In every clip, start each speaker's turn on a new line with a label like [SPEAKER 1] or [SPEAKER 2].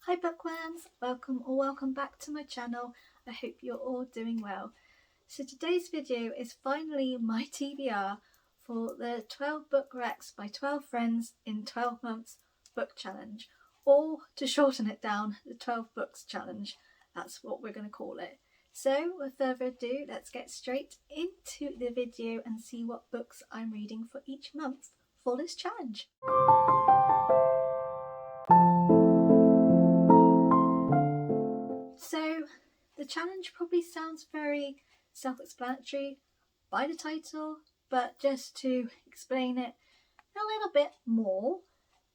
[SPEAKER 1] Hi bookworms, welcome back to my channel. I hope you're all doing well. So today's video is finally my TBR for the 12 book recs by 12 friends in 12 months book challenge, or to shorten it down, the 12 books challenge. That's what we're going to call it. So with further ado, let's get straight into the video and see what books I'm reading for each month for this challenge. So the challenge probably sounds very self-explanatory by the title, but just to explain it a little bit more,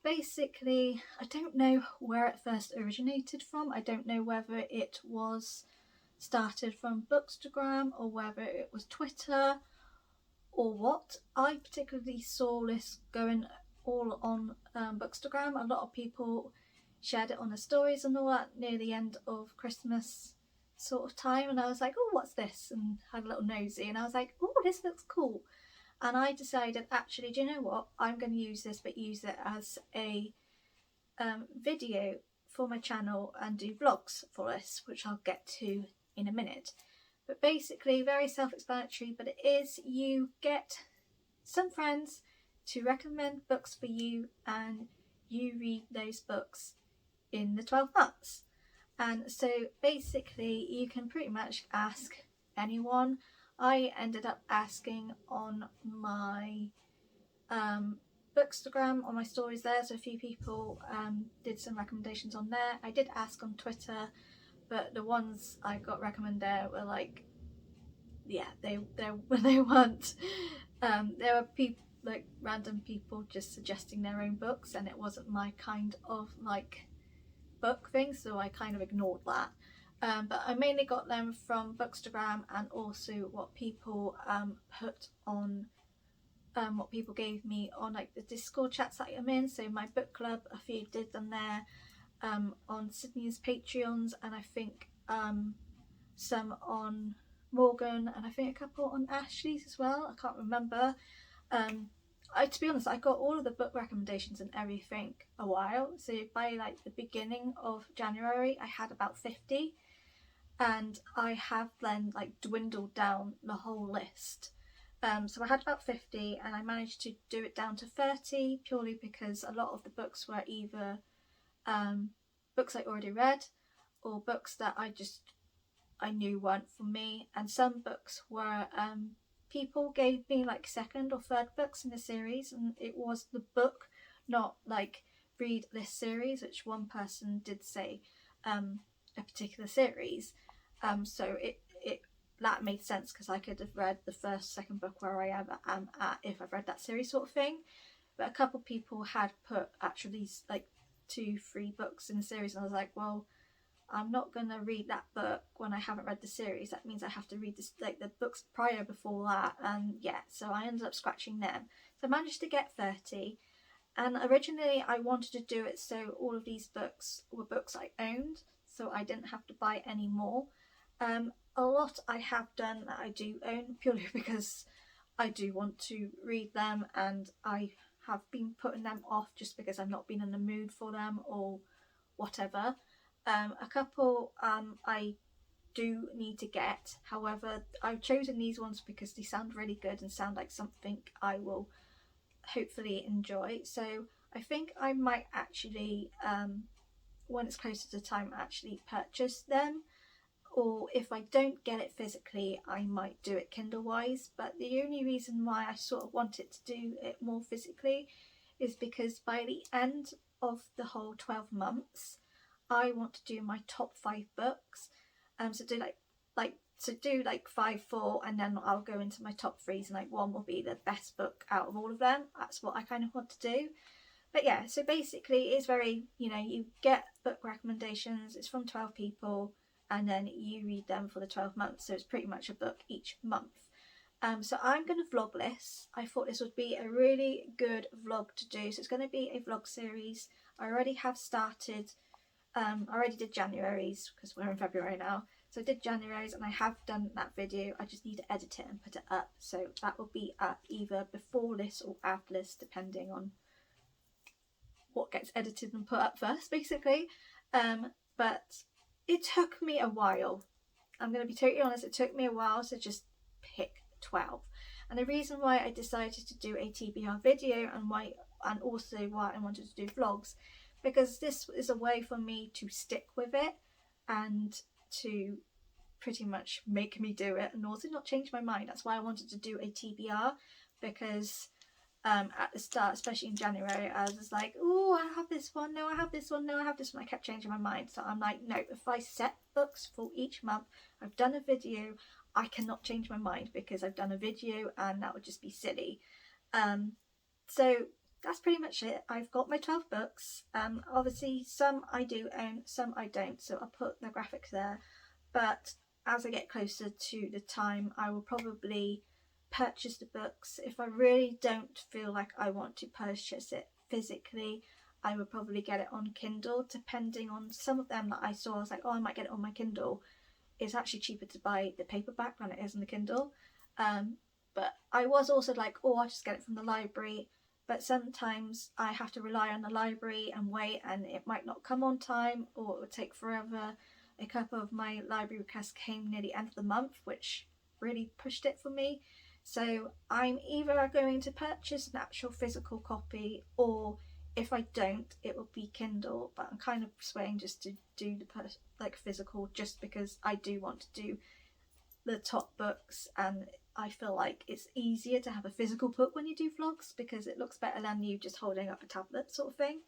[SPEAKER 1] basically I don't know where it first originated from. I don't know whether it was started from Bookstagram or whether it was Twitter or what. I particularly saw this going all on Bookstagram. A lot of people shared it on the stories and all that near the end of Christmas sort of time, and I was like, oh, what's this? And had a little nosy, and I was like, oh, this looks cool. And I decided, actually, do you know what, I'm going to use this, but use it as a video for my channel and do vlogs for this, which I'll get to in a minute. But basically very self-explanatory, but it is, you get some friends to recommend books for you and you read those books in the 12 months. And so basically you can pretty much ask anyone. I ended up asking on my Bookstagram, on my stories there, so a few people did some recommendations on there. I did ask on Twitter, but the ones I got recommended there were like, yeah, they weren't there were people, like random people just suggesting their own books, and it wasn't my kind of like book thing, so I kind of ignored that. But I mainly got them from Bookstagram and also what people put on, what people gave me on like the Discord chats that I'm in. So my book club, a few did them there, on Sydney's Patreons, and I think some on Morgan, and I think a couple on Ashley's as well. I can't remember. To be honest, I got all of the book recommendations and everything a while. So by like the beginning of January, I had about 50, and I have then like dwindled down the whole list. So I had about 50, and I managed to do it down to 30 purely because a lot of the books were either books I already read or books that I knew weren't for me, and some books were people gave me like second or third books in the series, and it was the book, not like read this series, which one person did say a particular series. So it that made sense because I could have read the first, second book where I am at if I've read that series sort of thing. But a couple people had put actually like 2-3 books in the series, and I was like, well, I'm not going to read that book when I haven't read the series. That means I have to read this, like the books prior before that, and yeah, so I ended up scratching them. So I managed to get 30, and originally I wanted to do it so all of these books were books I owned, so I didn't have to buy any more. A lot I have done that I do own purely because I do want to read them, and I have been putting them off just because I've not been in the mood for them or whatever. A couple I do need to get, however I've chosen these ones because they sound really good and sound like something I will hopefully enjoy. So I think I might actually, when it's closer to time, actually purchase them, or if I don't get it physically I might do it Kindle wise. But the only reason why I sort of wanted to do it more physically is because by the end of the whole 12 months I want to do my top 5 books. So do like 5, 4, and then I'll go into my top 3s, and like 1 will be the best book out of all of them. That's what I kind of want to do. But yeah, so basically it's very, you get book recommendations, it's from 12 people, and then you read them for the 12 months. So it's pretty much a book each month. So I'm going to vlog this. I thought this would be a really good vlog to do. So it's going to be a vlog series. I already have started. I already did January's because we're in February now. So I did January's and I have done that video. I just need to edit it and put it up. So that will be up either before this or after this, depending on what gets edited and put up first, basically. But it took me a while. I'm going to be totally honest, it took me a while to just pick 12. And the reason why I decided to do a TBR video and also why I wanted to do vlogs, because this is a way for me to stick with it and to pretty much make me do it and also not change my mind. That's why I wanted to do a TBR, because at the start, especially in January, I was just like, oh, I have this one, no I have this one, no I have this one. I kept changing my mind. So I'm like, no, if I set books for each month, I've done a video, I cannot change my mind because I've done a video and that would just be silly. So that's pretty much it. I've got my 12 books. Obviously some I do own, some I don't, so I'll put the graphics there. But as I get closer to the time, I will probably purchase the books. If I really don't feel like I want to purchase it physically, I would probably get it on Kindle, depending on some of them that I saw. I was like, oh, I might get it on my Kindle. It's actually cheaper to buy the paperback than it is on the Kindle. But I was also like, oh, I'll just get it from the library. But sometimes I have to rely on the library and wait, and it might not come on time, or it would take forever. A couple of my library requests came near the end of the month, which really pushed it for me. So I'm either going to purchase an actual physical copy, or if I don't, it will be Kindle. But I'm kind of swaying just to do the physical, just because I do want to do the top books, and I feel like it's easier to have a physical book when you do vlogs because it looks better than you just holding up a tablet sort of thing.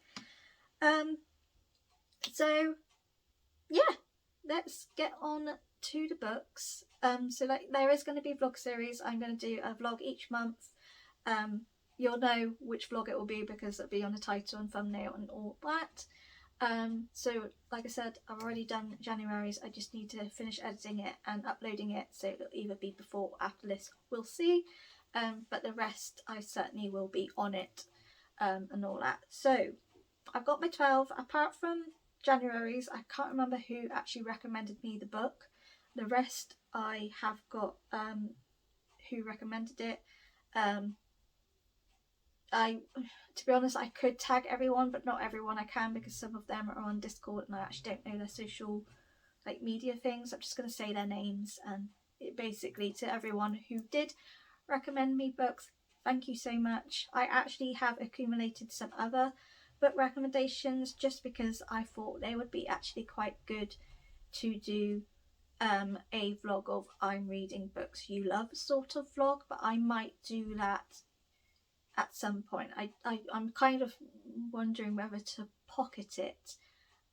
[SPEAKER 1] So yeah, let's get on to the books. So like there is going to be a vlog series. I'm going to do a vlog each month. You'll know which vlog it will be because it'll be on the title and thumbnail and all that. So like I said, I've already done January's. I just need to finish editing it and uploading it, so it'll either be before or after this, we'll see. But the rest I certainly will be on it, and all that. So I've got my 12. Apart from January's, I can't remember who actually recommended me the book. The rest I have got who recommended it. To be honest, I could tag everyone, but not everyone I can, because some of them are on Discord and I actually don't know their social media things. I'm just going to say their names, and it basically, to everyone who did recommend me books, thank you so much. I actually have accumulated some other book recommendations just because I thought they would be actually quite good to do a vlog of I'm reading books you love sort of vlog, but I might do that at some point. I'm kind of wondering whether to pocket it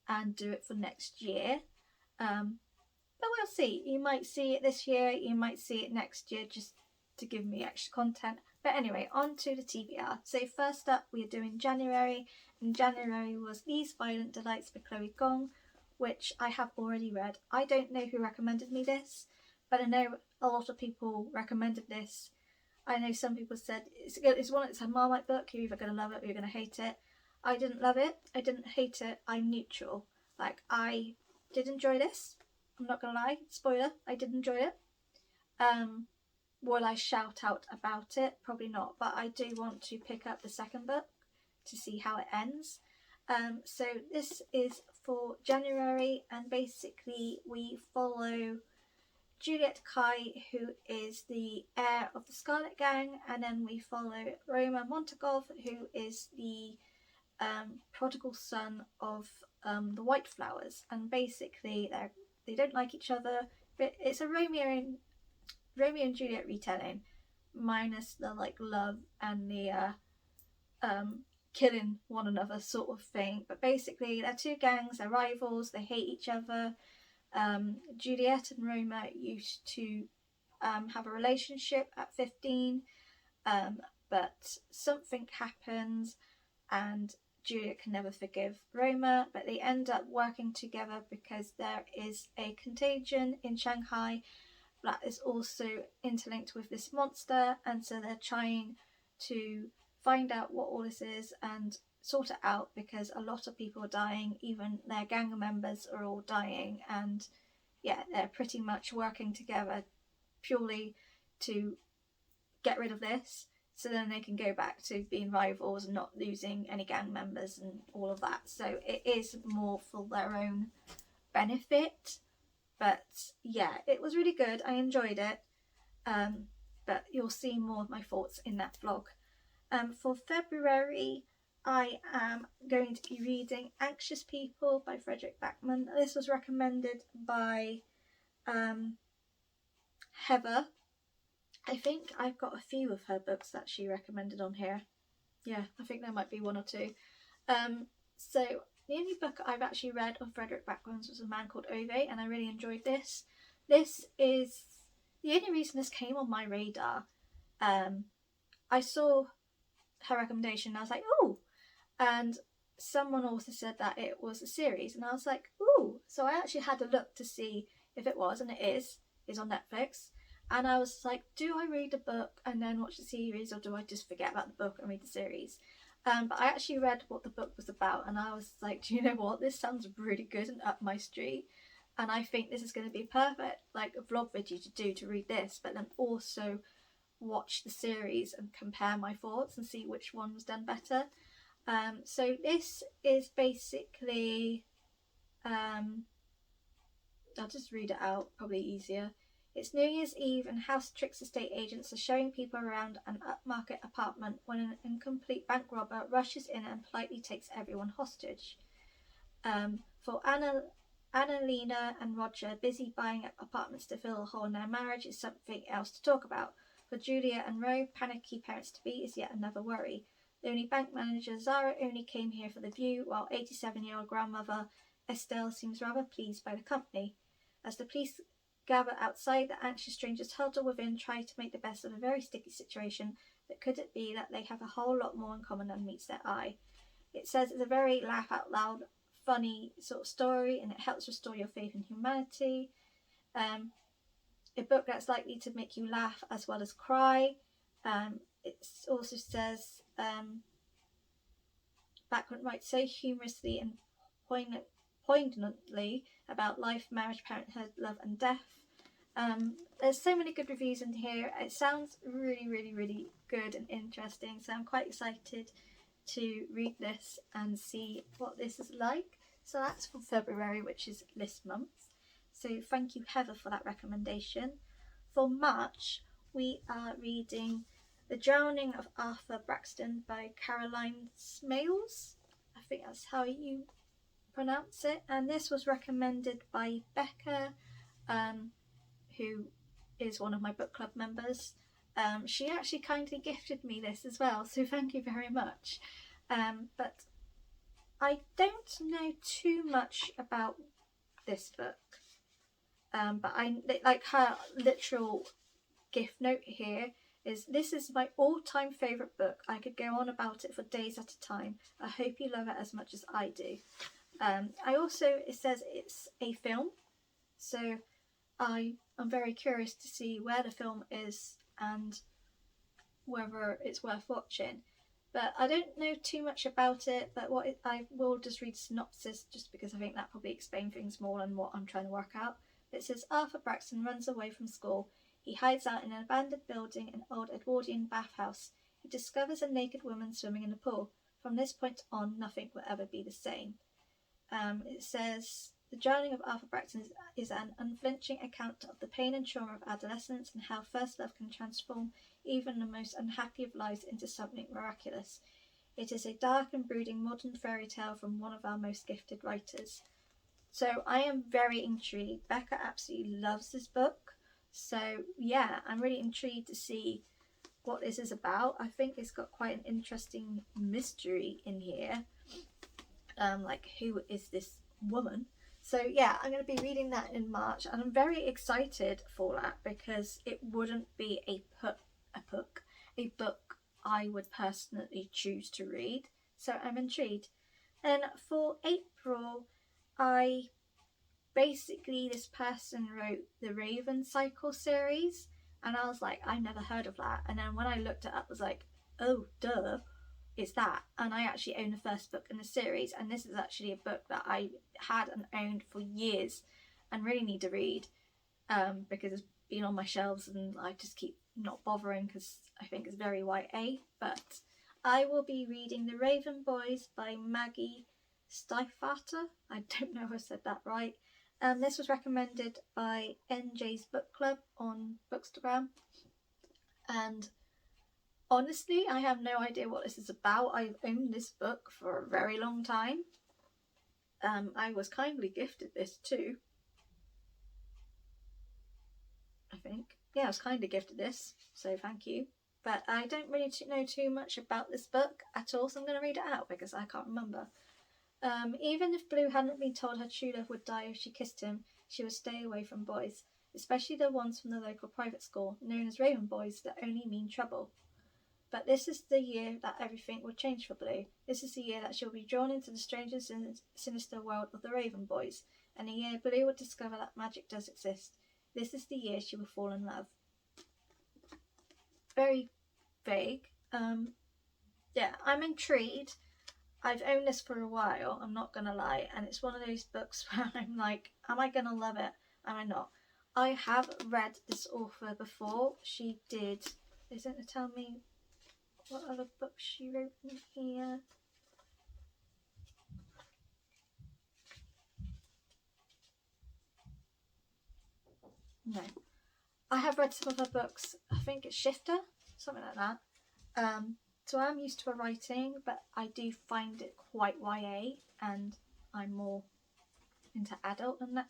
[SPEAKER 1] and do it for next year, but we'll see. You might see it this year, you might see it next year, just to give me extra content. But anyway, on to the TBR. So first up, we're doing January, and January was These Violent Delights by Chloe Gong, which I have already read. I don't know who recommended me this, but I know a lot of people recommended this. I know some people said it's a Marmite book, you're either going to love it or you're going to hate it. I didn't love it, I didn't hate it, I'm neutral. I did enjoy this, I'm not going to lie, spoiler, I did enjoy it. Will I shout out about it? Probably not, but I do want to pick up the second book to see how it ends. So this is for January, and basically we follow Juliet Kai, who is the heir of the Scarlet Gang, and then we follow Roma Montagov, who is the prodigal son of the White Flowers, and basically they don't like each other, but it's a Romeo and Juliet retelling, minus the love and the killing one another sort of thing. But basically they're two gangs, they're rivals, they hate each other. Juliet and Roma used to have a relationship at 15, but something happens and Juliet can never forgive Roma, but they end up working together because there is a contagion in Shanghai that is also interlinked with this monster, and so they're trying to find out what all this is and sort it out, because a lot of people are dying, even their gang members are all dying, and yeah, they're pretty much working together purely to get rid of this. so then they can go back to being rivals and not losing any gang members and all of that. So it is more for their own benefit. But yeah, it was really good. I enjoyed it. But you'll see more of my thoughts in that vlog. For February, I am going to be reading Anxious People by Frederick Backman. This was recommended by Heather. I think I've got a few of her books that she recommended on here. Yeah, I think there might be one or two. So the only book I've actually read of Frederick Backman's was A Man Called Ove, and I really enjoyed this. This is the only reason this came on my radar. I saw her recommendation and I was like, oh, and someone also said that it was a series, and I was like, ooh. So I actually had a look to see if it was, and it is on Netflix. And I was like, do I read the book and then watch the series, or do I just forget about the book and read the series? But I actually read what the book was about, and I was like, do you know what, this sounds really good and up my street, and I think this is going to be perfect, like a vlog video to do, to read this, but then also watch the series and compare my thoughts and see which one was done better. So this is basically, I'll just read it out, probably easier. It's New Year's Eve and House Tricks estate agents are showing people around an upmarket apartment when an incomplete bank robber rushes in and politely takes everyone hostage. For Annalena and Roger, busy buying up apartments to fill a hole in their marriage is something else to talk about. For Julia and Ro, panicky parents-to-be is yet another worry. The only bank manager, Zara, only came here for the view, while 87-year-old grandmother Estelle seems rather pleased by the company. As the police gather outside, the anxious strangers huddle within, try to make the best of a very sticky situation, but could it be that they have a whole lot more in common than meets their eye? It says it's a very laugh-out-loud, funny sort of story, and it helps restore your faith in humanity. A book that's likely to make you laugh as well as cry. It also says Backman writes so humorously and poignantly about life, marriage, parenthood, love and death. There's so many good reviews in here. It sounds really, really, really good and interesting, so I'm quite excited to read this and see what this is like. So that's for February, which is this month. So thank you, Heather, for that recommendation. For March, we are reading The Drowning of Arthur Braxton by Caroline Smales. I think that's how you pronounce it. And this was recommended by Becca, who is one of my book club members. She actually kindly gifted me this as well, so thank you very much. But I don't know too much about this book. But I like her literal gift note here is, this is my all-time favourite book. I could go on about it for days at a time. I hope you love it as much as I do. It says it's a film, so I am very curious to see where the film is and whether it's worth watching. But I don't know too much about it, but I will just read synopsis, just because I think that probably explains things more than what I'm trying to work out. It says Arthur Braxton runs away from school. He hides out in an abandoned building, an old Edwardian bathhouse. He discovers a naked woman swimming in the pool. From this point on, nothing will ever be the same. It says The Drowning of Arthur Braxton is an unflinching account of the pain and trauma of adolescence and how first love can transform even the most unhappy of lives into something miraculous. It is a dark and brooding modern fairy tale from one of our most gifted writers. So I am very intrigued. Becca absolutely loves this book. So yeah, I'm really intrigued to see what this is about. I think it's got quite an interesting mystery in here. Like, who is this woman? So yeah, I'm going to be reading that in March, and I'm very excited for that because it wouldn't be a book I would personally choose to read. So I'm intrigued. And for April, this person wrote the Raven Cycle series, and I was like, I never heard of that. And then when I looked it up, I was like, oh duh, it's that. And I actually own the first book in the series, and this is actually a book that I had and owned for years and really need to read, because it's been on my shelves and I just keep not bothering because I think it's very YA, but I will be reading The Raven Boys by Maggie Stiefvater. I don't know if I said that right. This was recommended by enjaysbookclub on Bookstagram, and honestly I have no idea what this is about. I've owned this book for a very long time. I was kindly gifted this too, I think. Yeah, I was kindly gifted this, so thank you. But I don't really know too much about this book at all, so I'm going to read it out because I can't remember. Even if Blue hadn't been told her true love would die if she kissed him, she would stay away from boys, especially the ones from the local private school, known as Raven Boys, that only mean trouble. But this is the year that everything will change for Blue. This is the year that she'll be drawn into the strange and sinister world of the Raven Boys, and a year Blue will discover that magic does exist. This is the year she will fall in love. Very vague. Yeah, I'm intrigued. I've owned this for a while, I'm not gonna lie, and it's one of those books where I'm like, am I gonna love it? Am I not? I have read this author before. She did, isn't it, tell me what other books she wrote in here? No. I have read some of her books. I think it's Shifter, something like that. So I'm used to her writing, but I do find it quite YA, and I'm more into adult than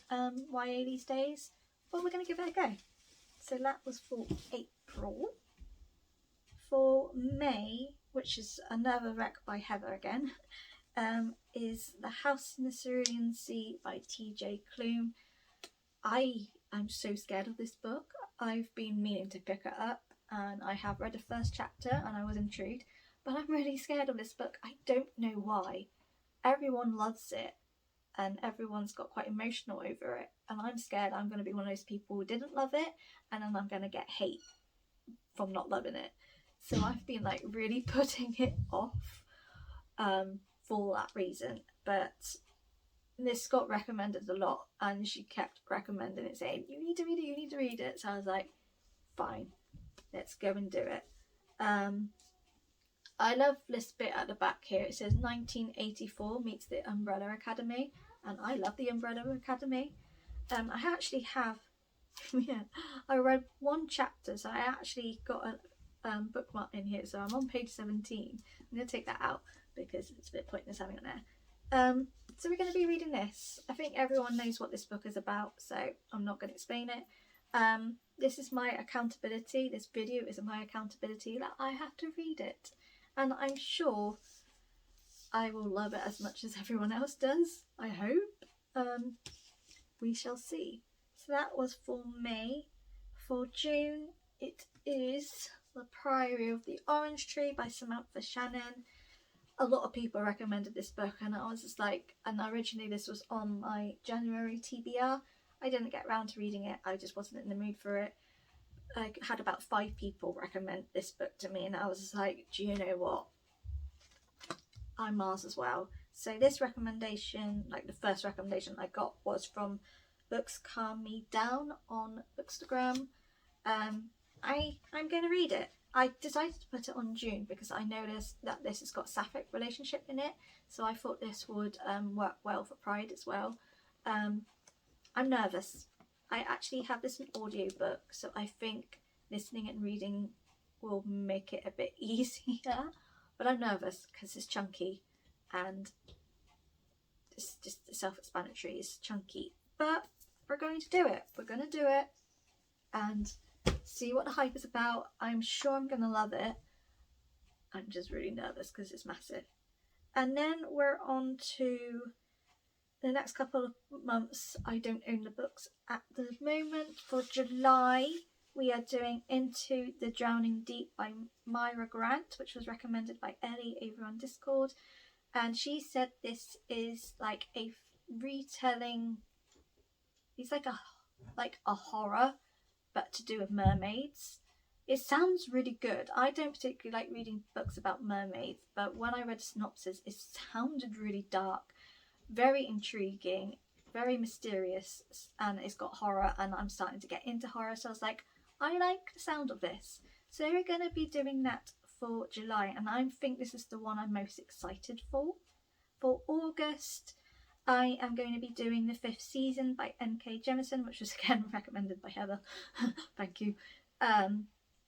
[SPEAKER 1] YA these days. But we're going to give it a go. So that was for April. For May, which is another rec by Heather again, is The House in the Cerulean Sea by TJ Klune. I'm so scared of this book. I've been meaning to pick it up, and I have read the first chapter and I was intrigued, but I'm really scared of this book. I don't know why. Everyone loves it and everyone's got quite emotional over it, and I'm scared I'm going to be one of those people who didn't love it and then I'm going to get hate from not loving it. So I've been like really putting it off for that reason. But this got recommended a lot and she kept recommending it, saying you need to read it, you need to read it. So I was like, fine, let's go and do it. I love this bit at the back here. It says 1984 meets the Umbrella Academy, and I love the Umbrella Academy. I actually have yeah, I read one chapter, so I actually got a bookmark in here, so I'm on page 17. I'm going to take that out because it's a bit pointless having it there. So we're going to be reading this. I think everyone knows what this book is about, so I'm not going to explain it. This is my accountability. This video is my accountability that I have to read it, and I'm sure I will love it as much as everyone else does. I hope. We shall see. So that was for May. For June, it is The Priory of the Orange Tree by Samantha Shannon. A lot of people recommended this book, and I was just like, and originally this was on my January TBR. I didn't get around to reading it, I just wasn't in the mood for it. I had about 5 people recommend this book to me, and I was just like, do you know what? I'm Mars as well. So this recommendation, like the first recommendation I got, was from bookscalmmedown on Bookstagram. I'm going to read it. I decided to put it on June because I noticed that this has got sapphic relationship in it, so I thought this would work well for Pride as well. I'm nervous. I actually have this in audiobook, so I think listening and reading will make it a bit easier, but I'm nervous because it's chunky and it's just self-explanatory. It's chunky, but we're going to do it. We're going to do it and see what the hype is about. I'm sure I'm going to love it. I'm just really nervous because it's massive. And then we're on to the next couple of months. I don't own the books at the moment. For July, we are doing Into the Drowning Deep by Myra Grant, which was recommended by Ellie over on Discord. And she said this is like a retelling. It's like a horror, but to do with mermaids. It sounds really good. I don't particularly like reading books about mermaids, but when I read the synopsis, it sounded really dark, very intriguing, very mysterious, and it's got horror, and I'm starting to get into horror, so I was like, I like the sound of this. So we're going to be doing that for July, and I think this is the one I'm most excited for. For August, I am going to be doing the 5th season by N.K. Jemisin, which was again recommended by Heather. Thank you.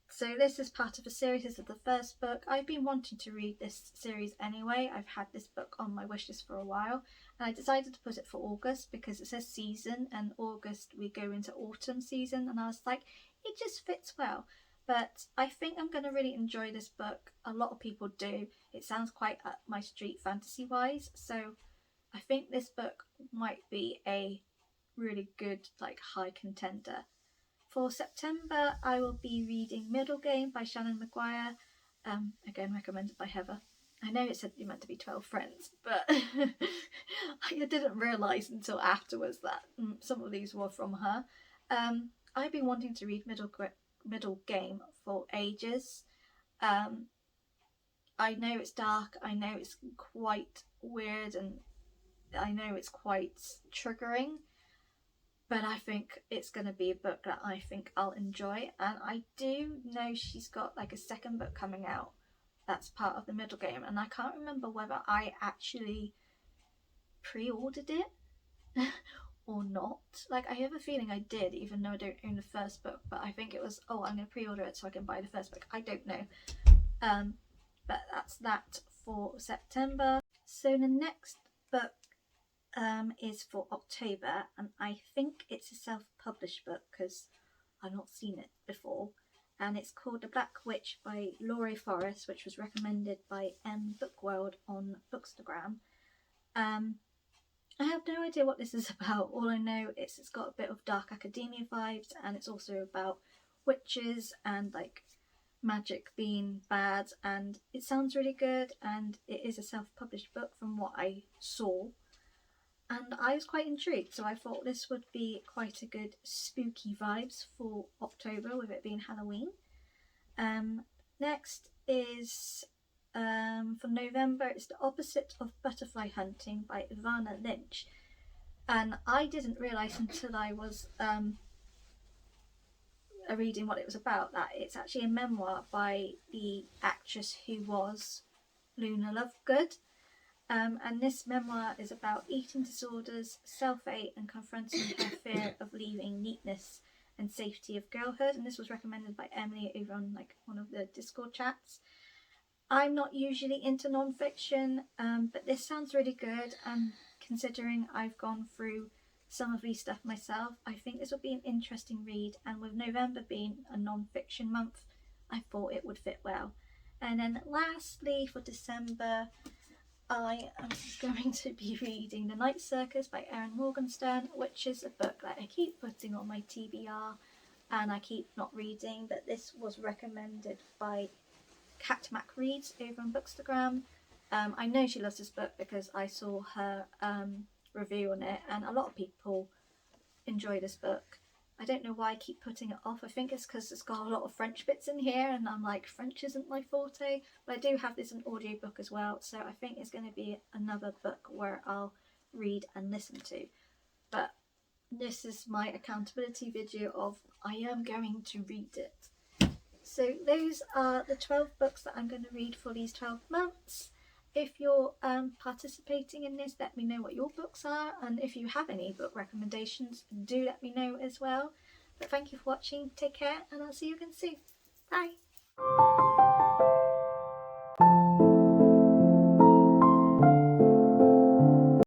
[SPEAKER 1] So this is part of a series. This is the first book. I've been wanting to read this series anyway. I've had this book on my wishlist for a while, and I decided to put it for August because it says season, and August we go into autumn season, and I was like, it just fits well. But I think I'm going to really enjoy this book. A lot of people do. It sounds quite up my street fantasy wise, so I think this book might be a really good, like, high contender. For September, I will be reading Middle Game by Shannon Maguire, again recommended by Heather. I know it said you meant to be 12 friends, but I didn't realise until afterwards that some of these were from her. I've been wanting to read Middle Game for ages. I know it's dark, I know it's quite weird, and I know it's quite triggering, but I think it's going to be a book that I think I'll enjoy. And I do know she's got like a second book coming out that's part of the Middle Game, and I can't remember whether I actually pre-ordered it or not. Like, I have a feeling I did, even though I don't own the first book, but I think it was, oh, I'm going to pre-order it so I can buy the first book. I don't know. But that's that for September. So the next book is for October, and I think it's a self-published book because I've not seen it before, and it's called The Black Witch by Laurie Forrest, which was recommended by embookworld on Bookstagram. I have no idea what this is about. All I know is it's got a bit of dark academia vibes, and it's also about witches and like magic being bad, and it sounds really good, and it is a self-published book from what I saw. And I was quite intrigued, so I thought this would be quite a good spooky vibes for October, with it being Halloween. Next is for November, it's The Opposite of Butterfly Hunting by Ivana Lynch. And I didn't realise until I was reading what it was about that it's actually a memoir by the actress who was Luna Lovegood. And this memoir is about eating disorders, self-hate, and confronting her fear of leaving neatness and safety of girlhood. And this was recommended by Emily over on like one of the Discord chats. I'm not usually into non-fiction, but this sounds really good, and considering I've gone through some of these stuff myself, I think this will be an interesting read, and with November being a non-fiction month, I thought it would fit well. And then lastly for December, I am going to be reading The Night Circus by Erin Morgenstern, which is a book that I keep putting on my TBR and I keep not reading, but this was recommended by Cat Mac Reads over on Bookstagram. I know she loves this book because I saw her review on it, and a lot of people enjoy this book. I don't know why I keep putting it off. I think it's because it's got a lot of French bits in here, and I'm like, French isn't my forte, but I do have this in audiobook as well, so I think it's going to be another book where I'll read and listen to. But this is my accountability video of I am going to read it. So those are the 12 books that I'm going to read for these 12 months. If you're participating in this, let me know what your books are, and if you have any book recommendations, do let me know as well. But thank you for watching, take care, and I'll see you again soon. Bye!